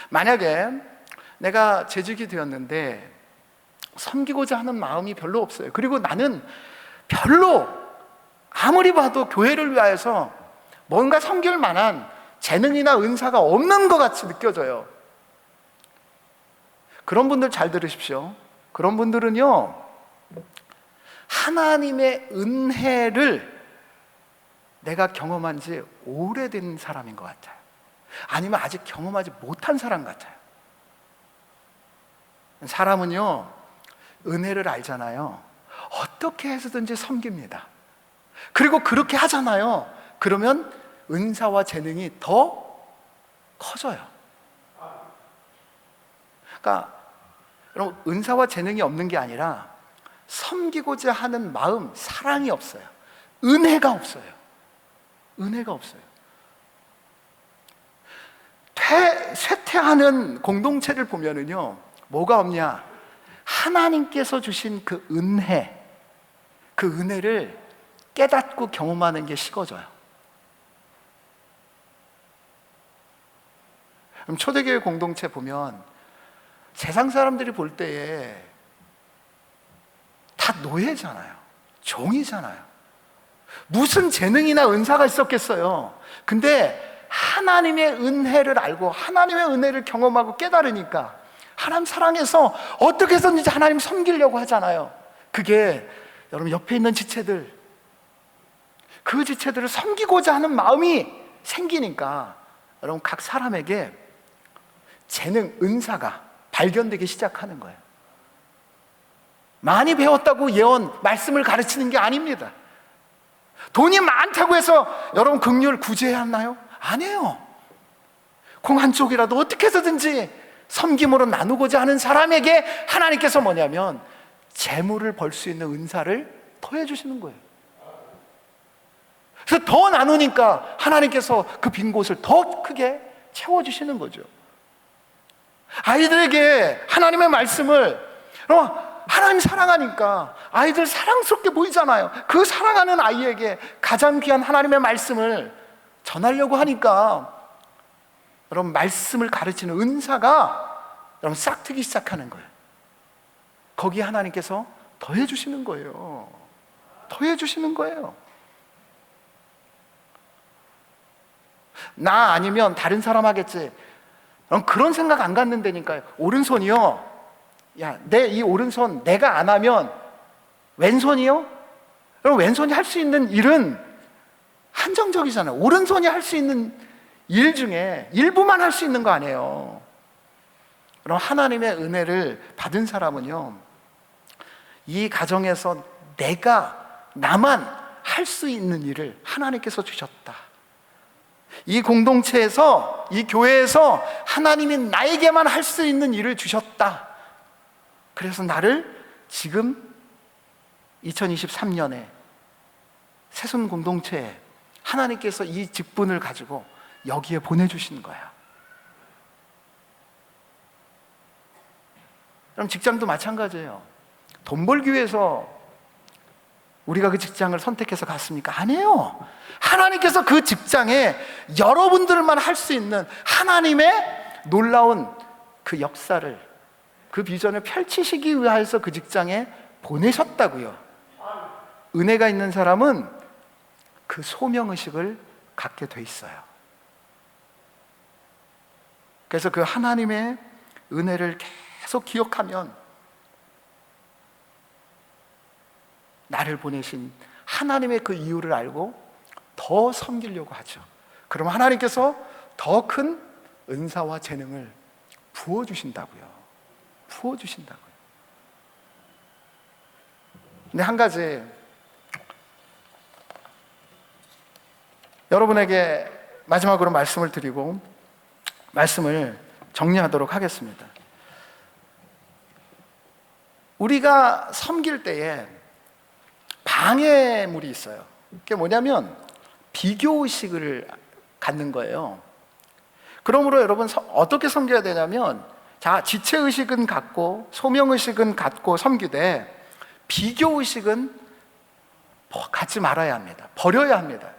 만약에 내가 재직이 되었는데 섬기고자 하는 마음이 별로 없어요. 그리고 나는 별로 아무리 봐도 교회를 위하여서 뭔가 섬길 만한 재능이나 은사가 없는 것 같이 느껴져요. 그런 분들 잘 들으십시오. 그런 분들은요, 하나님의 은혜를 내가 경험한 지 오래된 사람인 것 같아요. 아니면 아직 경험하지 못한 사람 같아요. 사람은요, 은혜를 알잖아요. 어떻게 해서든지 섬깁니다. 그리고 그렇게 하잖아요. 그러면 은사와 재능이 더 커져요. 그러니까 여러분, 은사와 재능이 없는 게 아니라 섬기고자 하는 마음, 사랑이 없어요. 은혜가 없어요. 은혜가 없어요. 쇠퇴하는 공동체를 보면은요, 뭐가 없냐? 하나님께서 주신 그 은혜, 그 은혜를 깨닫고 경험하는 게 식어져요. 그럼 초대교회 공동체 보면 세상 사람들이 볼 때에 다 노예잖아요. 종이잖아요. 무슨 재능이나 은사가 있었겠어요. 근데 하나님의 은혜를 알고 하나님의 은혜를 경험하고 깨달으니까 하나님 사랑해서 어떻게 해서든지 하나님 섬기려고 하잖아요. 그게 여러분 옆에 있는 지체들, 그 지체들을 섬기고자 하는 마음이 생기니까 여러분 각 사람에게 재능, 은사가 발견되기 시작하는 거예요. 많이 배웠다고 예언, 말씀을 가르치는 게 아닙니다. 돈이 많다고 해서 여러분 긍휼 구제해야 하나요? 아니에요. 공 한 쪽이라도 어떻게 해서든지 섬김으로 나누고자 하는 사람에게 하나님께서 뭐냐면 재물을 벌 수 있는 은사를 더해 주시는 거예요. 그래서 더 나누니까 하나님께서 그 빈 곳을 더 크게 채워주시는 거죠. 아이들에게 하나님의 말씀을 하나님 사랑하니까 아이들 사랑스럽게 보이잖아요. 그 사랑하는 아이에게 가장 귀한 하나님의 말씀을 전하려고 하니까 여러분 말씀을 가르치는 은사가 여러분 싹트기 시작하는 거예요. 거기에 하나님께서 더해 주시는 거예요. 더해 주시는 거예요. 나 아니면 다른 사람 하겠지. 그런 생각 안 갖는다니까요. 오른손이요, 야, 내 이 오른손 내가 안 하면 왼손이요? 그럼 왼손이 할 수 있는 일은 한정적이잖아요. 오른손이 할 수 있는 일 중에 일부만 할 수 있는 거 아니에요. 그럼 하나님의 은혜를 받은 사람은요, 이 가정에서 나만 할 수 있는 일을 하나님께서 주셨다. 이 공동체에서, 이 교회에서 하나님이 나에게만 할 수 있는 일을 주셨다. 그래서 나를 지금 2023년에 새순 공동체에 하나님께서 이 직분을 가지고 여기에 보내주신 거야. 그럼 직장도 마찬가지예요. 돈 벌기 위해서 우리가 그 직장을 선택해서 갔습니까? 아니에요. 하나님께서 그 직장에 여러분들만 할 수 있는 하나님의 놀라운 그 역사를, 그 비전을 펼치시기 위해서 그 직장에 보내셨다고요. 은혜가 있는 사람은 그 소명의식을 갖게 돼 있어요. 그래서 그 하나님의 은혜를 계속 기억하면 나를 보내신 하나님의 그 이유를 알고 더 섬기려고 하죠. 그럼 하나님께서 더 큰 은사와 재능을 부어주신다고요. 부어주신다고요. 근데 한 가지 여러분에게 마지막으로 말씀을 드리고 말씀을 정리하도록 하겠습니다. 우리가 섬길 때에 방해물이 있어요. 그게 뭐냐면 비교의식을 갖는 거예요. 그러므로 여러분 어떻게 섬겨야 되냐면, 자, 지체의식은 갖고 소명의식은 갖고 섬기되 비교의식은 갖지 말아야 합니다. 버려야 합니다.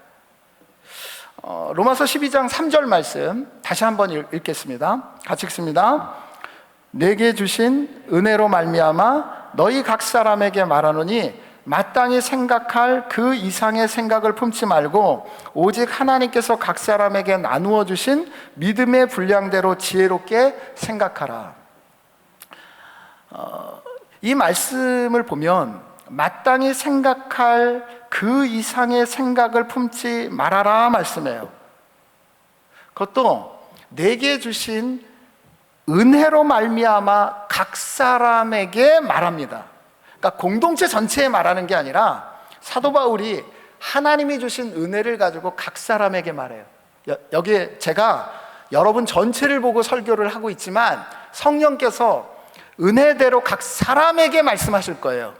로마서 12장 3절 말씀 다시 한번 읽겠습니다. 같이 읽습니다. 내게 주신 은혜로 말미암아 너희 각 사람에게 말하노니 마땅히 생각할 그 이상의 생각을 품지 말고 오직 하나님께서 각 사람에게 나누어 주신 믿음의 분량대로 지혜롭게 생각하라. 이 말씀을 보면 마땅히 생각할 그 이상의 생각을 품지 말아라 말씀이에요. 그것도 내게 주신 은혜로 말미암아 각 사람에게 말합니다. 그러니까 공동체 전체에 말하는 게 아니라 사도 바울이 하나님이 주신 은혜를 가지고 각 사람에게 말해요. 여기에 제가 여러분 전체를 보고 설교를 하고 있지만 성령께서 은혜대로 각 사람에게 말씀하실 거예요.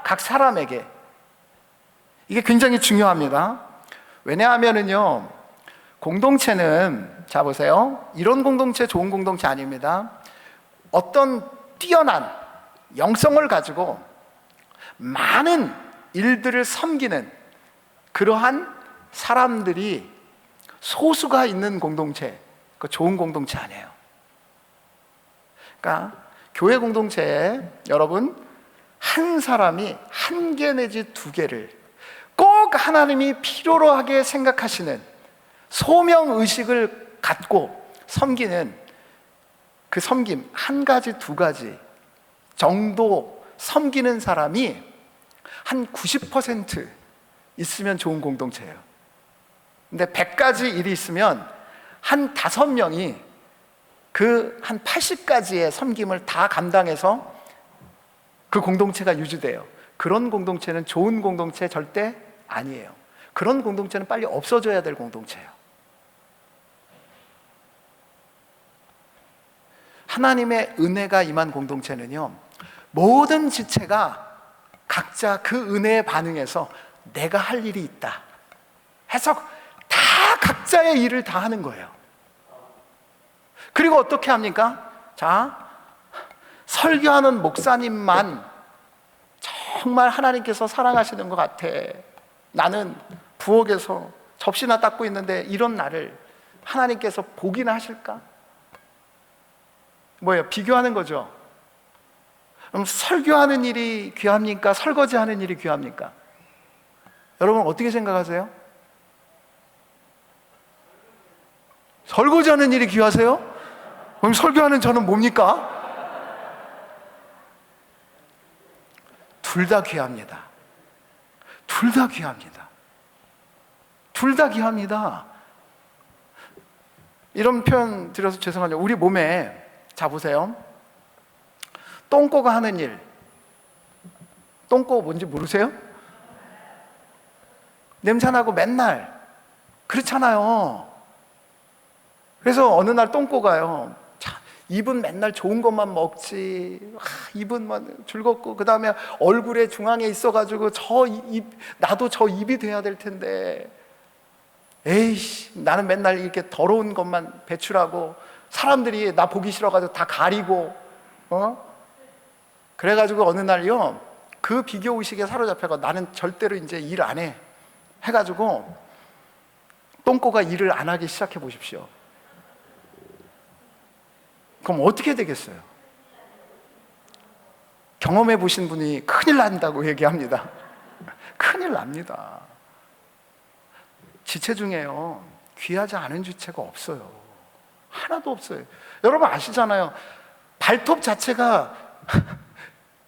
각 사람에게. 이게 굉장히 중요합니다. 왜냐하면은요, 공동체는, 자 보세요, 이런 공동체 좋은 공동체 아닙니다. 어떤 뛰어난 영성을 가지고 많은 일들을 섬기는 그러한 사람들이 소수가 있는 공동체, 그 좋은 공동체 아니에요. 그러니까 교회 공동체에 여러분 한 사람이 한 개 내지 두 개를 꼭 하나님이 필요로 하게 생각하시는 소명의식을 갖고 섬기는 그 섬김 한 가지 두 가지 정도 섬기는 사람이 한 90% 있으면 좋은 공동체예요. 근데 100가지 일이 있으면 한 5명이 그 한 80가지의 섬김을 다 감당해서 그 공동체가 유지돼요. 그런 공동체는 좋은 공동체 절대 아니에요. 그런 공동체는 빨리 없어져야 될 공동체예요. 하나님의 은혜가 임한 공동체는요, 모든 지체가 각자 그 은혜에 반응해서 내가 할 일이 있다 해서 다 각자의 일을 다 하는 거예요. 그리고 어떻게 합니까? 자, 설교하는 목사님만 정말 하나님께서 사랑하시는 것 같아. 나는 부엌에서 접시나 닦고 있는데 이런 나를 하나님께서 보기나 하실까? 뭐예요? 비교하는 거죠. 그럼 설교하는 일이 귀합니까? 설거지하는 일이 귀합니까? 여러분 어떻게 생각하세요? 설거지하는 일이 귀하세요? 그럼 설교하는 저는 뭡니까? 둘 다 귀합니다. 둘 다 귀합니다. 둘 다 귀합니다. 이런 표현 드려서 죄송하죠. 우리 몸에, 자 보세요, 똥꼬가 하는 일, 똥꼬 뭔지 모르세요? 냄새나고 맨날 그렇잖아요. 그래서 어느 날 똥꼬가요, 자, 입은 맨날 좋은 것만 먹지, 입은 즐겁고, 그 다음에 얼굴에 중앙에 있어가지고 나도 저 입이 돼야 될 텐데, 에이씨, 나는 맨날 이렇게 더러운 것만 배출하고 사람들이 나 보기 싫어가지고 다 가리고, 그래가지고 어느 날요, 그 비교의식에 사로잡혀가 나는 절대로 이제 일 안 해 해가지고 똥꼬가 일을 안 하기 시작해 보십시오. 그럼 어떻게 되겠어요? 경험해 보신 분이 큰일 난다고 얘기합니다. 큰일 납니다. 지체 중에요, 귀하지 않은 지체가 없어요. 하나도 없어요. 여러분 아시잖아요. 발톱 자체가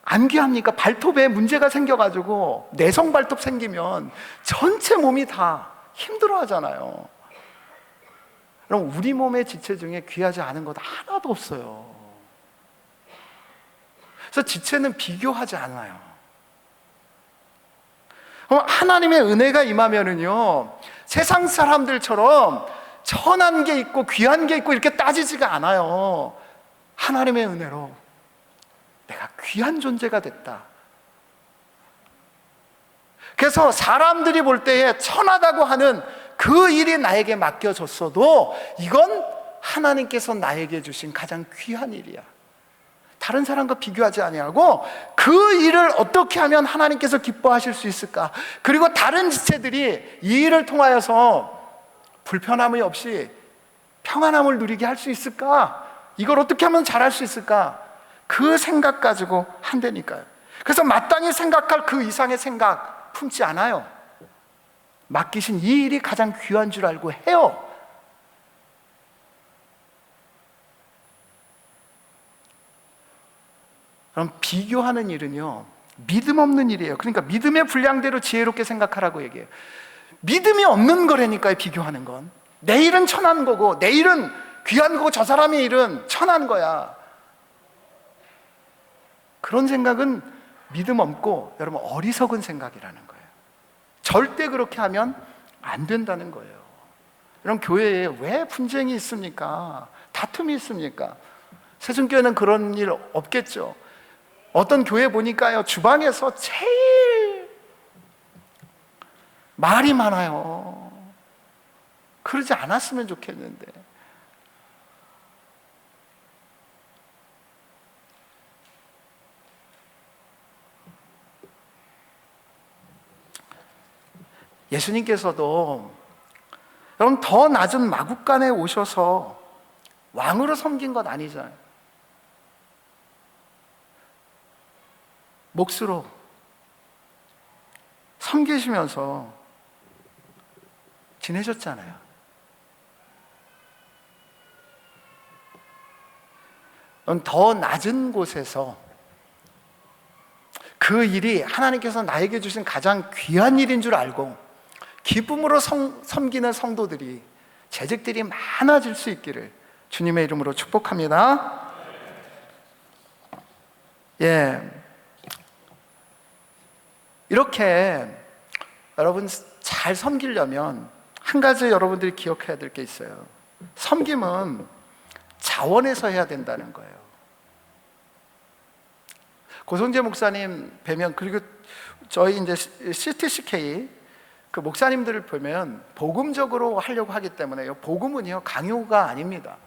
안 귀합니까? 발톱에 문제가 생겨가지고 내성 발톱 생기면 전체 몸이 다 힘들어 하잖아요. 그럼 우리 몸의 지체 중에 귀하지 않은 것 하나도 없어요. 그래서 지체는 비교하지 않아요. 그럼 하나님의 은혜가 임하면은요, 세상 사람들처럼 천한 게 있고 귀한 게 있고 이렇게 따지지가 않아요. 하나님의 은혜로 내가 귀한 존재가 됐다. 그래서 사람들이 볼 때에 천하다고 하는 그 일이 나에게 맡겨졌어도 이건 하나님께서 나에게 주신 가장 귀한 일이야. 다른 사람과 비교하지 아니하고 그 일을 어떻게 하면 하나님께서 기뻐하실 수 있을까? 그리고 다른 지체들이 이 일을 통하여서 불편함이 없이 평안함을 누리게 할 수 있을까? 이걸 어떻게 하면 잘할 수 있을까? 그 생각 가지고 한다니까요. 그래서 마땅히 생각할 그 이상의 생각 품지 않아요. 맡기신 이 일이 가장 귀한 줄 알고 해요. 그럼 비교하는 일은요, 믿음 없는 일이에요. 그러니까 믿음의 분량대로 지혜롭게 생각하라고 얘기해요. 믿음이 없는 거라니까요, 비교하는 건. 내 일은 천한 거고 내 일은 귀한 거고 저 사람의 일은 천한 거야. 그런 생각은 믿음 없고 여러분 어리석은 생각이라는 거예요. 절대 그렇게 하면 안 된다는 거예요. 여러분 교회에 왜 분쟁이 있습니까? 다툼이 있습니까? 세종교회는 그런 일 없겠죠. 어떤 교회 보니까요, 주방에서 제일 말이 많아요. 그러지 않았으면 좋겠는데. 예수님께서도 여러분 더 낮은 마국간에 오셔서 왕으로 섬긴 것 아니잖아요. 몫으로 섬기시면서 지내셨잖아요. 더 낮은 곳에서 그 일이 하나님께서 나에게 주신 가장 귀한 일인 줄 알고 기쁨으로 섬기는 성도들이, 재직들이 많아질 수 있기를 주님의 이름으로 축복합니다. 예, 이렇게 여러분 잘 섬기려면 한 가지 여러분들이 기억해야 될 게 있어요. 섬김은 자원에서 해야 된다는 거예요. 고성재 목사님 뵈면, 그리고 저희 이제 CTCK 그 목사님들을 보면 복음적으로 하려고 하기 때문에, 복음은요 강요가 아닙니다.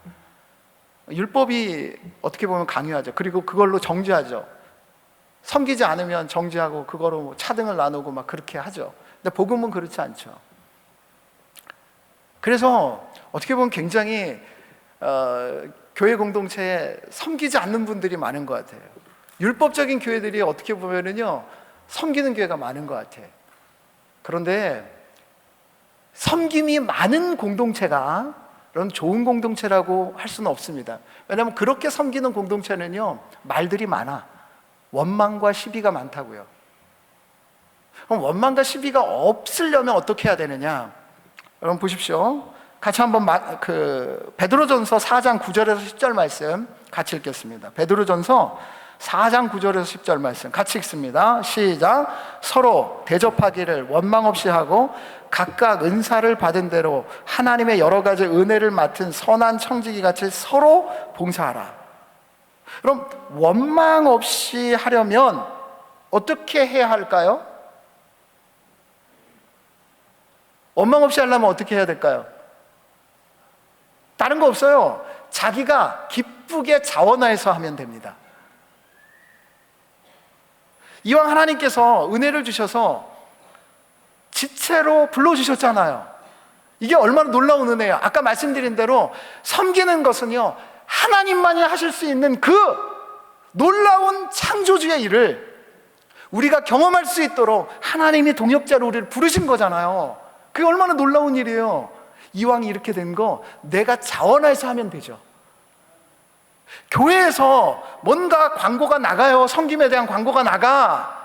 율법이 어떻게 보면 강요하죠. 그리고 그걸로 정죄하죠. 섬기지 않으면 정죄하고 그거로 뭐 차등을 나누고 막 그렇게 하죠. 근데 복음은 그렇지 않죠. 그래서 어떻게 보면 굉장히 교회 공동체에 섬기지 않는 분들이 많은 것 같아요. 율법적인 교회들이 어떻게 보면은요 섬기는 교회가 많은 것 같아요. 그런데 섬김이 많은 공동체가 그런 좋은 공동체라고 할 수는 없습니다. 왜냐하면 그렇게 섬기는 공동체는요 말들이 많아. 원망과 시비가 많다고요. 그럼 원망과 시비가 없으려면 어떻게 해야 되느냐? 여러분 보십시오. 같이 한번 베드로전서 4장 9절에서 10절 말씀 같이 읽겠습니다. 베드로전서 4장 9절에서 10절 말씀 같이 읽습니다. 시작. 서로 대접하기를 원망 없이 하고 각각 은사를 받은 대로 하나님의 여러 가지 은혜를 맡은 선한 청지기 같이 서로 봉사하라. 그럼 원망 없이 하려면 어떻게 해야 할까요? 원망 없이 하려면 어떻게 해야 될까요? 다른 거 없어요. 자기가 기쁘게 자원하여서 하면 됩니다. 이왕 하나님께서 은혜를 주셔서 지체로 불러주셨잖아요. 이게 얼마나 놀라운 은혜예요. 아까 말씀드린 대로 섬기는 것은요 하나님만이 하실 수 있는 그 놀라운 창조주의 일을 우리가 경험할 수 있도록 하나님이 동역자로 우리를 부르신 거잖아요. 그게 얼마나 놀라운 일이에요. 이왕 이렇게 된 거 내가 자원해서 하면 되죠. 교회에서 뭔가 광고가 나가요. 섬김에 대한 광고가 나가.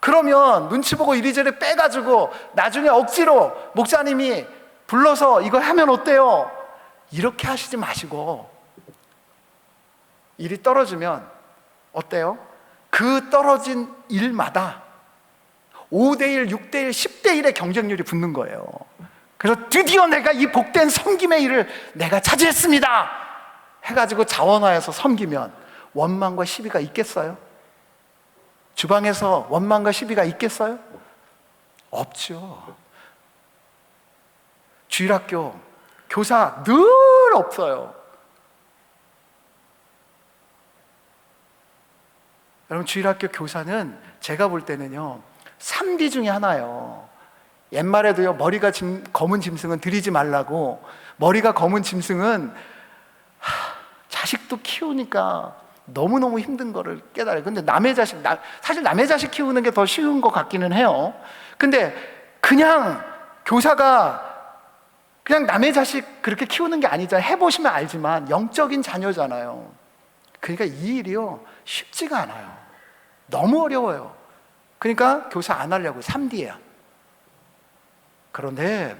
그러면 눈치 보고 이리저리 빼가지고 나중에 억지로 목사님이 불러서 이거 하면 어때요? 이렇게 하시지 마시고 일이 떨어지면 어때요? 그 떨어진 일마다 5대1, 6대1, 10대1의 경쟁률이 붙는 거예요. 그래서 드디어 내가 이 복된 섬김의 일을 내가 차지했습니다 해가지고 자원하여서 섬기면 원망과 시비가 있겠어요? 주방에서 원망과 시비가 있겠어요? 없죠. 주일학교 교사 늘 없어요. 여러분 주일학교 교사는 제가 볼 때는요 3D 중에 하나예요. 옛말에도요 머리가 검은 짐승은 들이지 말라고. 머리가 검은 짐승은 자식도 키우니까 너무너무 힘든 거를 깨달아요. 근데 사실 남의 자식 키우는 게 더 쉬운 것 같기는 해요. 근데 그냥 교사가 그냥 남의 자식 그렇게 키우는 게 아니잖아요. 해보시면 알지만 영적인 자녀잖아요. 그러니까 이 일이요 쉽지가 않아요. 너무 어려워요. 그러니까 교사 안 하려고 3D야. 그런데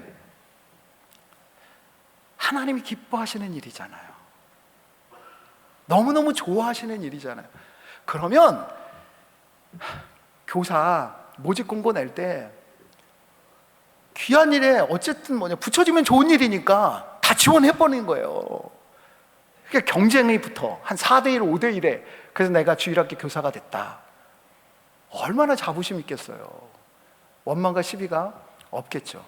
하나님이 기뻐하시는 일이잖아요. 너무너무 좋아하시는 일이잖아요. 그러면 교사 모집 공고 낼 때 귀한 일에 어쨌든 붙여지면 좋은 일이니까 다 지원해버리는 거예요. 그러니까 경쟁이 붙어. 한 4대1, 5대1에. 그래서 내가 주일학교 교사가 됐다. 얼마나 자부심 있겠어요. 원망과 시비가 없겠죠.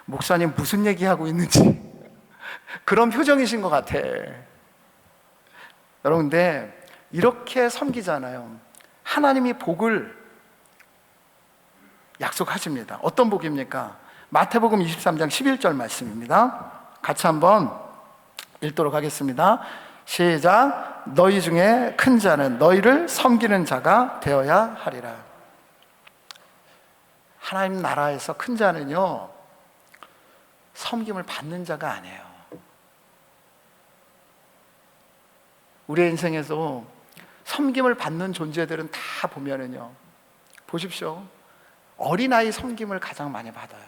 목사님 무슨 얘기하고 있는지 그런 표정이신 것 같아. 여러분 근데 이렇게 섬기잖아요. 하나님이 복을 약속하십니다. 어떤 복입니까? 마태복음 23장 11절 말씀입니다. 같이 한번 읽도록 하겠습니다. 시작. 너희 중에 큰 자는 너희를 섬기는 자가 되어야 하리라. 하나님 나라에서 큰 자는요, 섬김을 받는 자가 아니에요. 우리의 인생에서 섬김을 받는 존재들은 다 보면은요, 보십시오, 어린아이 섬김을 가장 많이 받아요.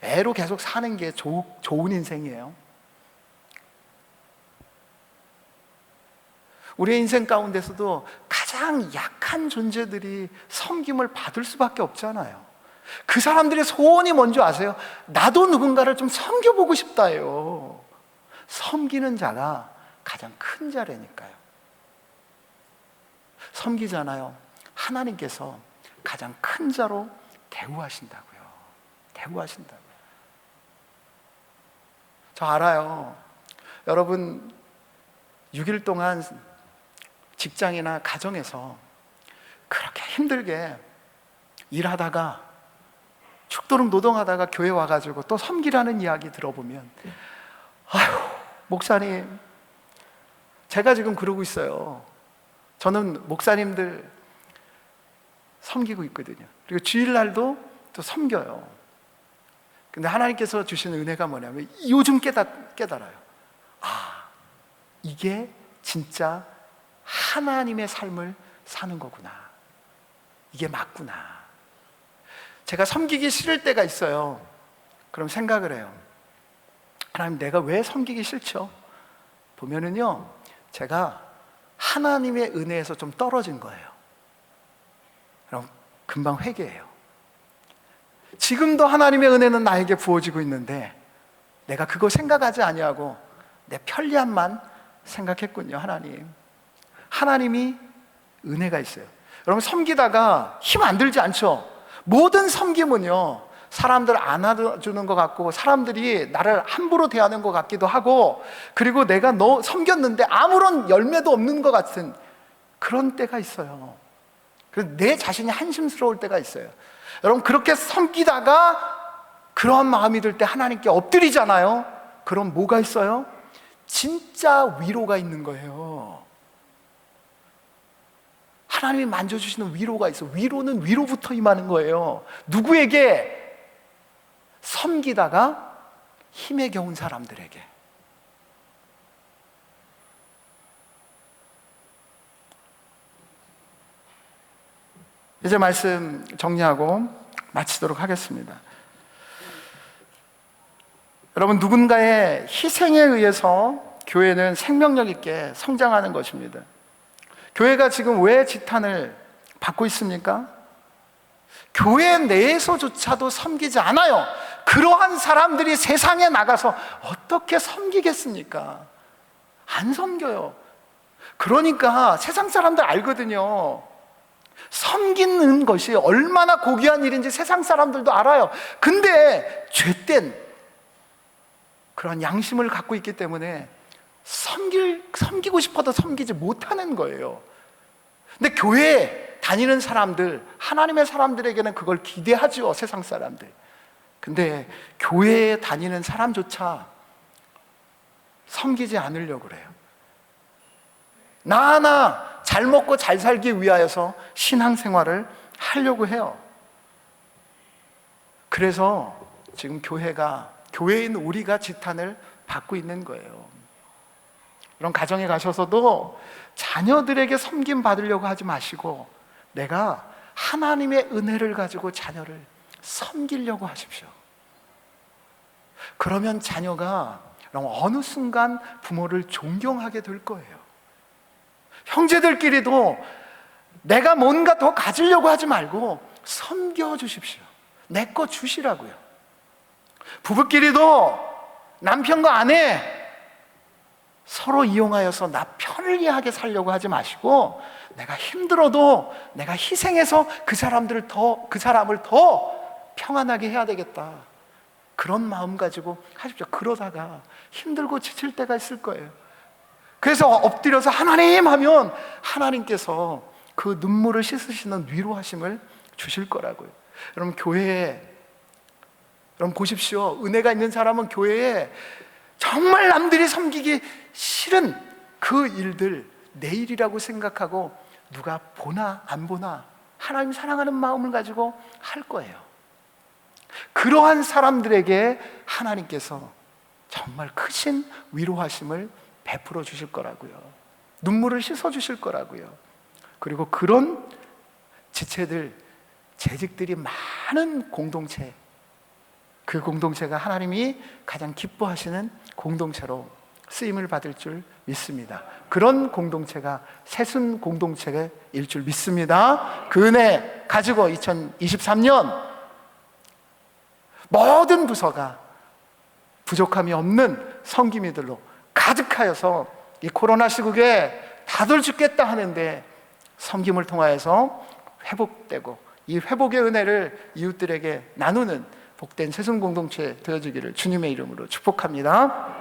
애로 계속 사는 게 좋은 인생이에요. 우리의 인생 가운데서도 가장 약한 존재들이 섬김을 받을 수밖에 없잖아요. 그 사람들의 소원이 뭔지 아세요? 나도 누군가를 좀 섬겨보고 싶다요. 섬기는 자가 가장 큰 자라니까요. 섬기잖아요. 하나님께서 가장 큰 자로 대우하신다고요. 대우하신다고요. 저 알아요. 여러분 6일 동안 직장이나 가정에서 그렇게 힘들게 일하다가 죽도록 노동하다가 교회 와가지고 또 섬기라는 이야기 들어보면, 아휴, 목사님, 제가 지금 그러고 있어요. 저는 목사님들 섬기고 있거든요. 그리고 주일날도 또 섬겨요. 근데 하나님께서 주시는 은혜가 뭐냐면 요즘 깨달아요. 아, 이게 진짜 하나님의 삶을 사는 거구나. 이게 맞구나. 제가 섬기기 싫을 때가 있어요. 그럼 생각을 해요. 하나님, 내가 왜 섬기기 싫죠? 보면은요, 제가 하나님의 은혜에서 좀 떨어진 거예요. 그럼 금방 회개해요. 지금도 하나님의 은혜는 나에게 부어지고 있는데 내가 그거 생각하지 아니하고 내 편리함만 생각했군요. 하나님이 은혜가 있어요. 여러분, 섬기다가 힘 안 들지 않죠? 모든 섬김은요, 사람들 안아주는 것 같고 사람들이 나를 함부로 대하는 것 같기도 하고, 그리고 내가 너 섬겼는데 아무런 열매도 없는 것 같은 그런 때가 있어요. 그래서 내 자신이 한심스러울 때가 있어요. 여러분, 그렇게 섬기다가 그런 마음이 들 때 하나님께 엎드리잖아요. 그럼 뭐가 있어요? 진짜 위로가 있는 거예요. 하나님이 만져주시는 위로가 있어. 위로는 위로부터 임하는 거예요. 누구에게? 섬기다가 힘에 겨운 사람들에게. 이제 말씀 정리하고 마치도록 하겠습니다. 여러분, 누군가의 희생에 의해서 교회는 생명력 있게 성장하는 것입니다. 교회가 지금 왜 지탄을 받고 있습니까? 교회 내에서조차도 섬기지 않아요. 그러한 사람들이 세상에 나가서 어떻게 섬기겠습니까? 안 섬겨요. 그러니까 세상 사람들 알거든요. 섬기는 것이 얼마나 고귀한 일인지 세상 사람들도 알아요. 근데 죄된 그런 양심을 갖고 있기 때문에 섬기고 싶어도 섬기지 못하는 거예요. 근데 교회에 다니는 사람들, 하나님의 사람들에게는 그걸 기대하죠, 세상 사람들. 근데 교회에 다니는 사람조차 섬기지 않으려고 그래요. 나 하나 잘 먹고 잘 살기 위하여서 신앙생활을 하려고 해요. 그래서 지금 교회에 있는 우리가 지탄을 받고 있는 거예요. 그런 가정에 가셔서도 자녀들에게 섬김 받으려고 하지 마시고 내가 하나님의 은혜를 가지고 자녀를 섬기려고 하십시오. 그러면 자녀가 어느 순간 부모를 존경하게 될 거예요. 형제들끼리도 내가 뭔가 더 가지려고 하지 말고 섬겨주십시오. 내 거 주시라고요. 부부끼리도 남편과 아내 서로 이용하여서 나 편리하게 살려고 하지 마시고 내가 힘들어도 내가 희생해서 그 사람을 더 평안하게 해야 되겠다, 그런 마음 가지고 하십시오. 그러다가 힘들고 지칠 때가 있을 거예요. 그래서 엎드려서 하나님 하면 하나님께서 그 눈물을 씻으시는 위로하심을 주실 거라고요. 여러분, 여러분 보십시오. 은혜가 있는 사람은 교회에 정말 남들이 섬기기 싫은 그 일들 내일이라고 생각하고 누가 보나 안 보나 하나님 사랑하는 마음을 가지고 할 거예요. 그러한 사람들에게 하나님께서 정말 크신 위로하심을 베풀어 주실 거라고요. 눈물을 씻어 주실 거라고요. 그리고 그런 지체들, 재직들이 많은 공동체, 그 공동체가 하나님이 가장 기뻐하시는 공동체로 쓰임을 받을 줄 믿습니다. 그런 공동체가 새순 공동체일 줄 믿습니다. 그 은혜 가지고 2023년 모든 부서가 부족함이 없는 섬김이들로 가득하여서 이 코로나 시국에 다들 죽겠다 하는데 섬김을 통하여서 회복되고 이 회복의 은혜를 이웃들에게 나누는 복된 새순 공동체 되어주기를 주님의 이름으로 축복합니다.